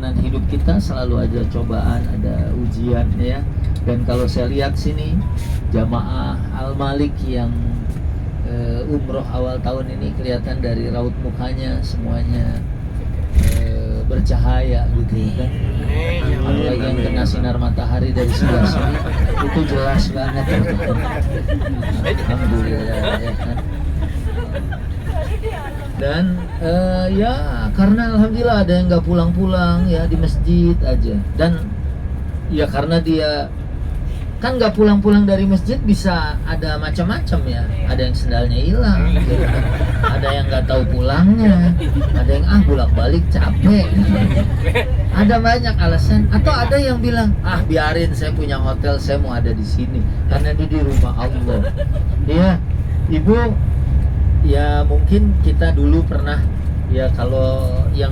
perjalanan hidup kita selalu ada cobaan, ada ujian ya. Dan kalau saya lihat sini jamaah Al-Malik yang umroh awal tahun ini kelihatan dari raut mukanya semuanya bercahaya gitu kan. Apalagi yang kena sinar matahari dari sebelah sini itu jelas banget. Alhamdulillah ya kan. Dan ya karena alhamdulillah ada yang nggak pulang-pulang ya di masjid aja. Dan ya karena dia kan nggak pulang-pulang dari masjid bisa ada macam-macam ya. Ada yang sendalnya hilang gitu kan. Ada yang nggak tahu pulangnya, ada yang bolak-balik capek, ada banyak alasan. Atau ada yang bilang biarin, saya punya hotel, saya mau ada di sini karena ini di rumah Allah. Ya ibu, ya mungkin kita dulu pernah ya, kalau yang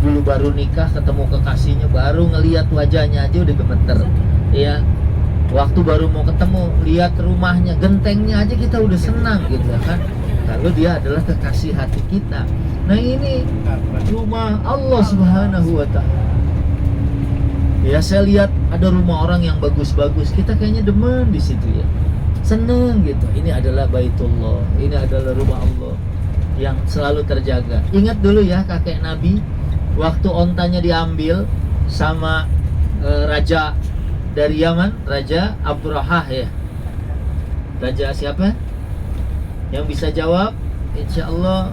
dulu baru nikah ketemu kekasihnya baru ngelihat wajahnya aja udah gemeter ya. Waktu baru mau ketemu, lihat rumahnya, gentengnya aja kita udah senang gitu kan. Kalau dia adalah kekasih hati kita. Nah ini rumah Allah Subhanahu wa ta'ala. Ya saya lihat ada rumah orang yang bagus-bagus, kita kayaknya demen di situ ya. Seneng gitu. Ini adalah Baitullah, ini adalah rumah Allah yang selalu terjaga. Ingat dulu ya kakek Nabi, waktu ontanya diambil sama raja dari Yaman, Raja Abrahah ya. Raja siapa? Yang bisa jawab, insya Allah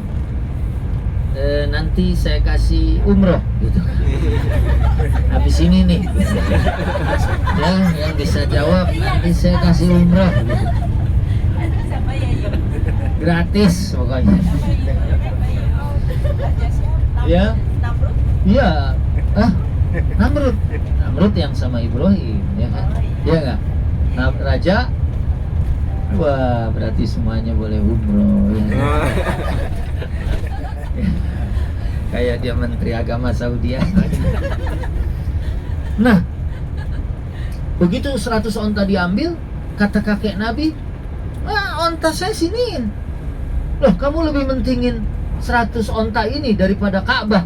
nanti saya kasih umroh gitu. Habis ini nih ya, yang bisa jawab nanti saya kasih umroh gitu. Gratis pokoknya. Ya, iya. Namrud yang sama Ibrahim ya kan? Iya nggak? Nah, raja, wah berarti semuanya boleh umroh ya. Kayak dia menteri agama Saudi. Nah, begitu 100 onta diambil, kata kakek Nabi, onta saya siniin. Loh, kamu lebih mentingin 100 onta ini daripada Ka'bah.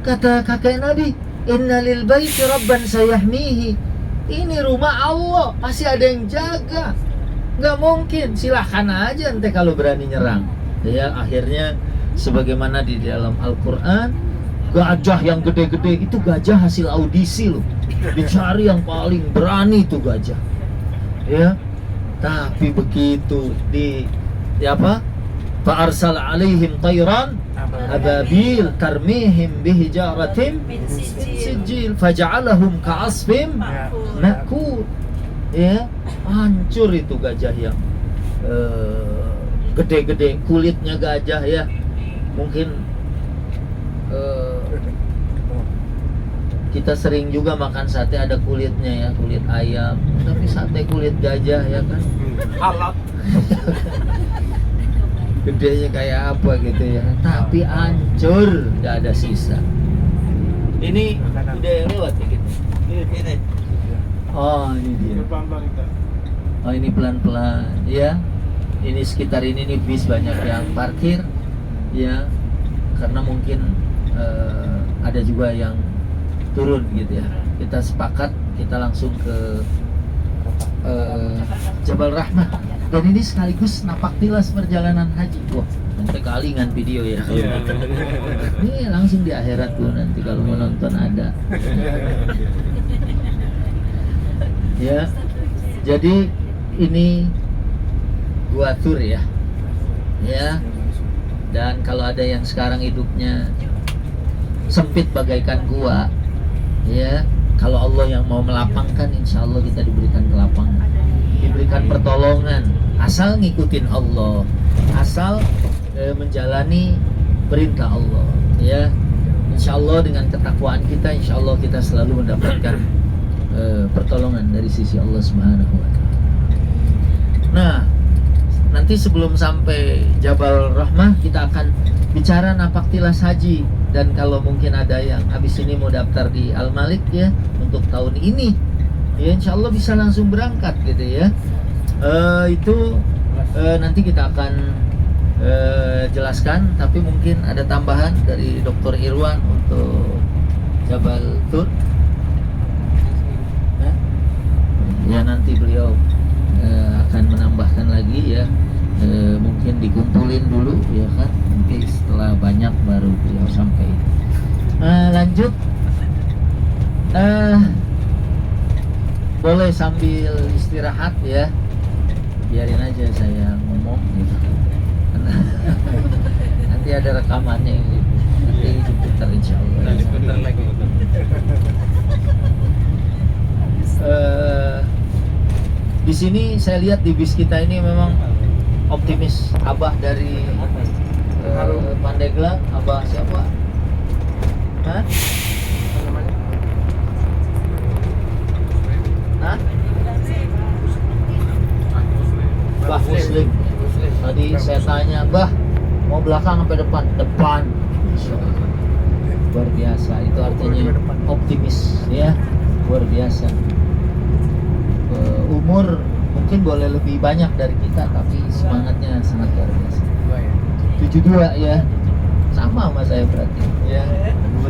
Kata kakek Nabi, innalil baiti rabban sayahmihi. Ini rumah Allah, pasti ada yang jaga. Nggak mungkin, silahkan aja ente kalau berani nyerang. Ya akhirnya sebagaimana di dalam Al-Quran, gajah yang gede-gede itu gajah hasil audisi loh. Dicari yang paling berani itu gajah. Ya, tapi begitu Fa'arsal alaihim tayran ababil tarmihim bihijaratim sijil faja'alahum ka'asfim ma'kul. Ya, hancur itu gajah yang gede-gede, kulitnya gajah ya. Mungkin kita sering juga makan sate ada kulitnya ya, kulit ayam, tapi sate kulit gajah ya kan. Halal. Gedenya kayak apa gitu ya, tapi hancur, nggak ada sisa. Ini udah lewat ya gitu. Ini. Oh ini dia. Oh ini pelan-pelan ya. Ini sekitar ini nih bis banyak yang parkir ya, karena mungkin ada juga yang turun gitu ya. Kita sepakat kita langsung ke Jabal Rahmah. Dan ini sekaligus napak tilas perjalanan haji. Wah, nanti kalingan video ya. Ini langsung di akhirat tuh nanti kalau mau nonton ada. Ya, jadi ini gua tur ya. Ya. Dan kalau ada yang sekarang hidupnya sempit bagaikan gua, ya, kalau Allah yang mau melapangkan, insya Allah kita diberikan kelapangan, diberikan pertolongan, asal ngikutin Allah, asal menjalani perintah Allah ya. Insya Allah dengan ketakwaan kita, insya Allah kita selalu mendapatkan pertolongan dari sisi Allah Subhanahu wa ta'ala. Nah, nanti sebelum sampai Jabal Rahmah kita akan bicara napak tilas haji. Dan kalau mungkin ada yang habis ini mau daftar di Al-Malik ya untuk tahun ini, ya insya Allah bisa langsung berangkat gitu ya. Nanti kita akan jelaskan, tapi mungkin ada tambahan dari Dr. Irwan untuk Jabal Tur. Ya nanti beliau akan menambahkan lagi ya, mungkin dikumpulin dulu ya kan, nanti setelah banyak baru beliau sampaikan. Lanjut, boleh sambil istirahat ya, biarin aja saya ngomong gitu. Nanti ada rekamannya gitu. Nanti diputar insya Allah. Nanti diputar lagi. Di sini saya lihat di bis kita ini memang optimis. Abah dari Pandeglang, Abah siapa? Hah? Hah? Bah Muslim. Tadi saya tanya, Bah mau belakang sampai depan? Depan. Luar biasa. Itu artinya optimis ya. Luar biasa. Umur mungkin boleh lebih banyak dari kita, tapi semangatnya sangat luar biasa. 72 ya, sama sama saya berarti ya.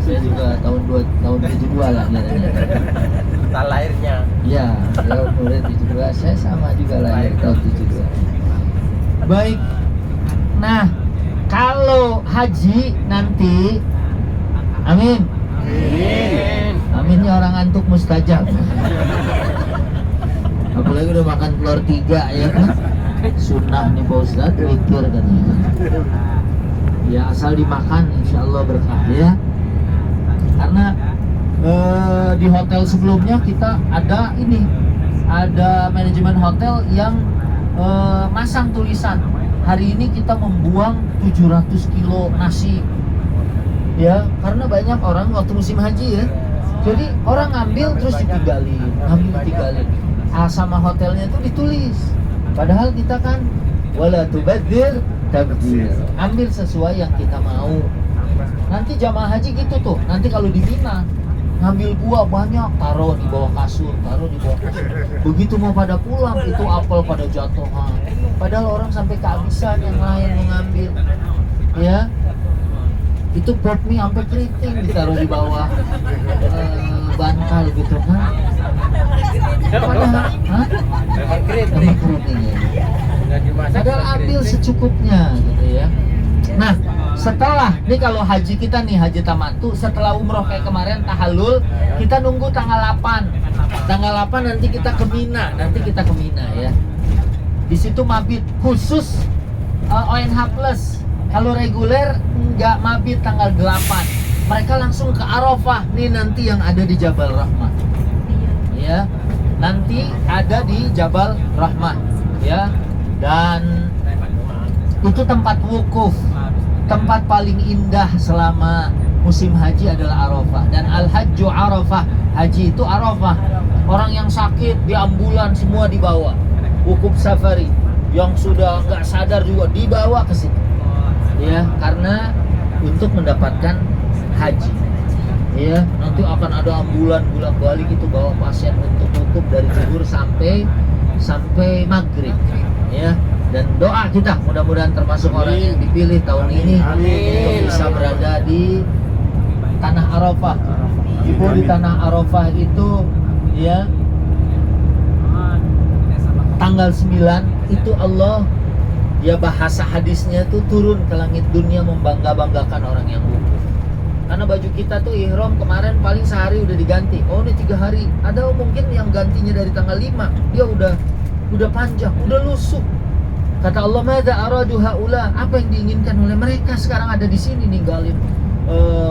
Saya juga tahun 72 lah kira-kira. Tanggal lahirnya. Ya, saya umurnya 72, saya sama juga lahir tahun 72. Baik. Nah, kalau haji nanti, amin. Aminnya orang antuk mustajab. Apalagi udah makan telur 3 ya kan, sunnah nih Pak Ustadz, witir katanya. Ya asal dimakan insya Allah berkah ya. Karena di hotel sebelumnya kita ada ini, ada manajemen hotel yang masang tulisan, hari ini kita membuang 700 kilo nasi ya, karena banyak orang waktu musim haji ya, jadi orang ngambil terus ditinggalin, sama hotelnya itu ditulis, padahal kita kan wala tubadzir tabdzir, ambil sesuai yang kita mau. Nanti jamaah haji gitu tuh, nanti kalau di Mina ngambil buah banyak, taruh di bawah kasur, begitu mau pada pulang itu apel pada jatuhan, padahal orang sampai kehabisan yang lain mengambil ya. Itu pop mie sampai keriting ditaruh di bawah bantal gitu kan. Padahal keriting ya. Padahal ambil secukupnya gitu ya. Nah, setelah ini kalau haji kita nih, haji tamattu, setelah umroh kayak kemarin tahallul, kita nunggu tanggal 8. Tanggal 8 nanti kita ke Mina, ya. Di situ mabit khusus ONH Plus. Kalau reguler nggak mabit tanggal 8. Mereka langsung ke Arafah nih nanti yang ada di Jabal Rahmah. Ya. Nanti ada di Jabal Rahmah, ya. Dan itu tempat wukuf. Tempat paling indah selama musim haji adalah Arafah. Dan Al-Hajju Arafah, haji itu Arafah. Orang yang sakit di ambulan semua dibawa. Wukuf safari, yang sudah nggak sadar juga dibawa ke situ. Ya, karena untuk mendapatkan haji. Ya, nanti akan ada ambulan bolak-balik itu bawa pasien untuk wukuf dari zuhur sampai maghrib. Ya. Dan doa kita mudah-mudahan termasuk orang yang dipilih tahun ini untuk bisa berada di tanah Arafah. Ibu di tanah Arafah itu ya tanggal 9 itu Allah, ya bahasa hadisnya tuh turun ke langit dunia membangga-banggakan orang yang wukuf. Karena baju kita tuh ihram kemarin paling sehari udah diganti. Oh ini 3 hari. Ada mungkin yang gantinya dari tanggal 5 dia udah panjang, udah lusuh. Kata Allah, "Madza aradu haula?" Apa yang diinginkan oleh mereka sekarang ada di sini ninggalin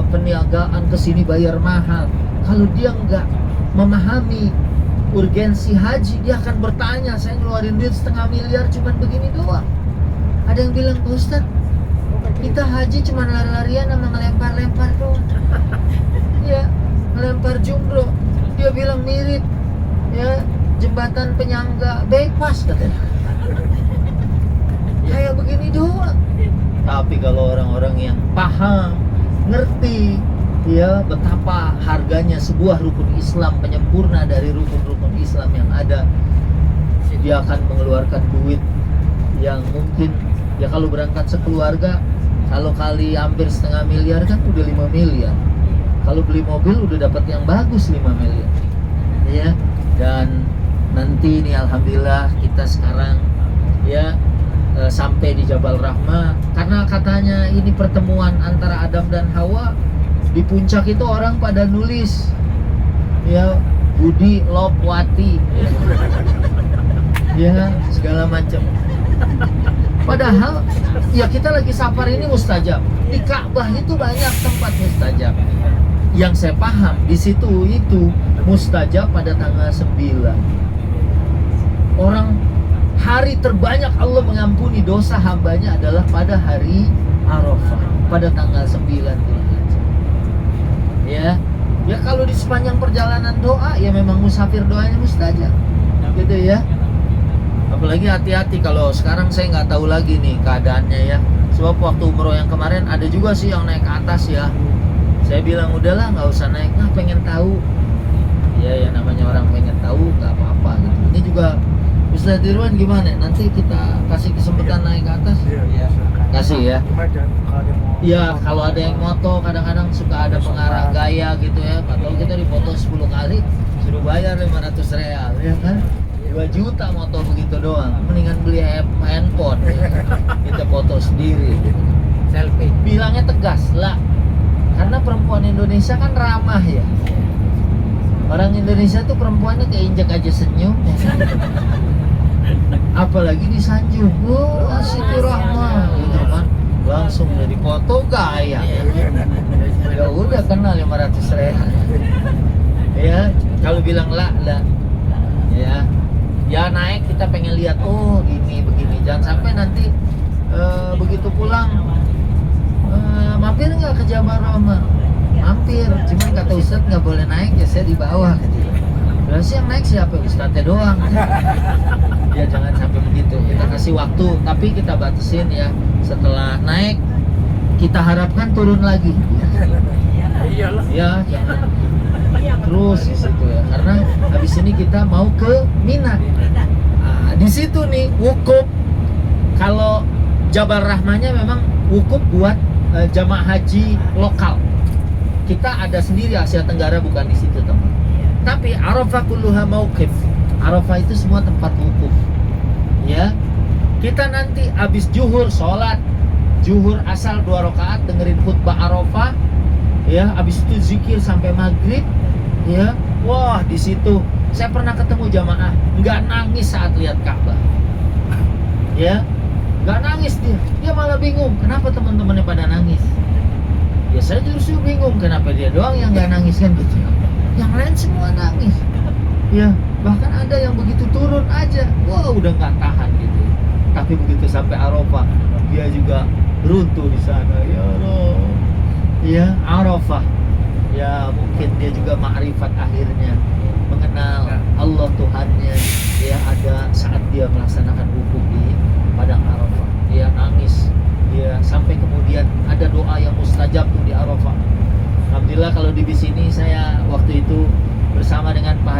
peniagaan ke sini bayar mahal. Kalau dia nggak memahami urgensi haji, dia akan bertanya, "Saya ngeluarin duit 1,5 miliar cuman begini doang." Ada yang bilang, "Pak Ustaz, kita haji cuma lari-larian sama ngelempar-lempar doang." Iya, ngelempar jumroh. Dia bilang mirip ya jembatan penyangga bypass katanya. Kayak begini doang. Tapi kalau orang-orang yang paham, ngerti ya betapa harganya sebuah rukun Islam, penyempurna dari rukun-rukun Islam yang ada, dia akan mengeluarkan duit yang mungkin ya kalau berangkat sekeluarga, kalau kali hampir 1,5 miliar kan udah 5 miliar. Kalau beli mobil udah dapat yang bagus 5 miliar. Ya. Dan nanti nih alhamdulillah kita sekarang ya sampai di Jabal Rahmah, karena katanya ini pertemuan antara Adam dan Hawa. Di puncak itu orang pada nulis ya Budi Lopwati ya segala macam. Padahal ya kita lagi safar ini mustajab. Di Ka'bah itu banyak tempat mustajab. Yang saya paham di situ itu mustajab pada tanggal 9. Orang hari terbanyak Allah mengampuni dosa hambanya adalah pada hari Arafah, pada tanggal 9 Dzulhijjah. Ya. Ya kalau di sepanjang perjalanan doa ya memang musafir doanya mustajab. Gitu ya. Apalagi hati-hati kalau sekarang saya nggak tahu lagi nih keadaannya ya. Sebab waktu umroh yang kemarin ada juga sih yang naik ke atas ya. Saya bilang udahlah nggak usah naik, pengen tahu. Ya namanya orang pengen tahu nggak apa-apa gitu. Ini juga Ustaz Dirwan gimana? Nanti kita kasih kesempatan naik ke atas? Iya. Kasih ya. Iya kalau ada yang moto kadang-kadang suka ada pengarah gaya gitu ya. Kalau kita dipoto 10 kali suruh bayar 500 real ya kan? 2 juta moto begitu doang. Mendingan beli handphone ya. Kita foto sendiri gitu. Selfie. Bilangnya tegas lah. Karena perempuan Indonesia kan ramah ya. Orang Indonesia tuh perempuannya keinjak aja senyum ya. Apalagi disanjung. Oh, Siti Rahmah gitu kan. Langsung dari foto gaya. Ya udah kena 500 real. Ya, kalau bilang lah. Ya. Ya naik kita pengen lihat oh ini begini. Jangan sampai nanti begitu pulang mampir nggak ke Jabal Rahmah? Mampir, cuman kata Ustadz nggak boleh naik ya saya di bawah gitu. Terus yang naik siapa? Ustadznya doang. Ya jangan sampai begitu. Kita kasih waktu, tapi kita batasin ya. Setelah naik kita harapkan turun lagi. Iyalah. Ya jangan terus di situ ya. Karena habis ini kita mau ke Mina. Nah, di situ nih wukuf. Kalau Jabal Rahmahnya memang wukuf buat jamaah haji lokal. Kita ada sendiri Asia Tenggara bukan di situ teman. Tapi Arafah kulluha mauqif. Arafah itu semua tempat wukuf. Ya. Kita nanti habis zuhur sholat zuhur asal 2 rakaat dengerin khutbah Arafah. Ya, habis itu zikir sampai maghrib. Ya. Wah, di situ saya pernah ketemu jamaah nggak nangis saat lihat Ka'bah. Ya. Nggak nangis dia malah bingung kenapa teman-temannya pada nangis. Ya saya justru bingung kenapa dia doang yang nggak nangis kan gitu. Yang lain semua nangis. Ya bahkan ada yang begitu turun aja, wah udah nggak tahan gitu. Tapi begitu sampai Arafah, dia juga runtuh di sana. Ya Allah. Ya Arafah. Ya mungkin dia juga ma'rifat akhirnya mengenal Allah Tuhannya. Ya ada saat dia melaksanakan wukuf di padang Arafah. Dia nangis. Ya sampai kemudian ada doa yang mustajab tuh di Arafah. Alhamdulillah kalau di sini saya waktu itu bersama dengan Pak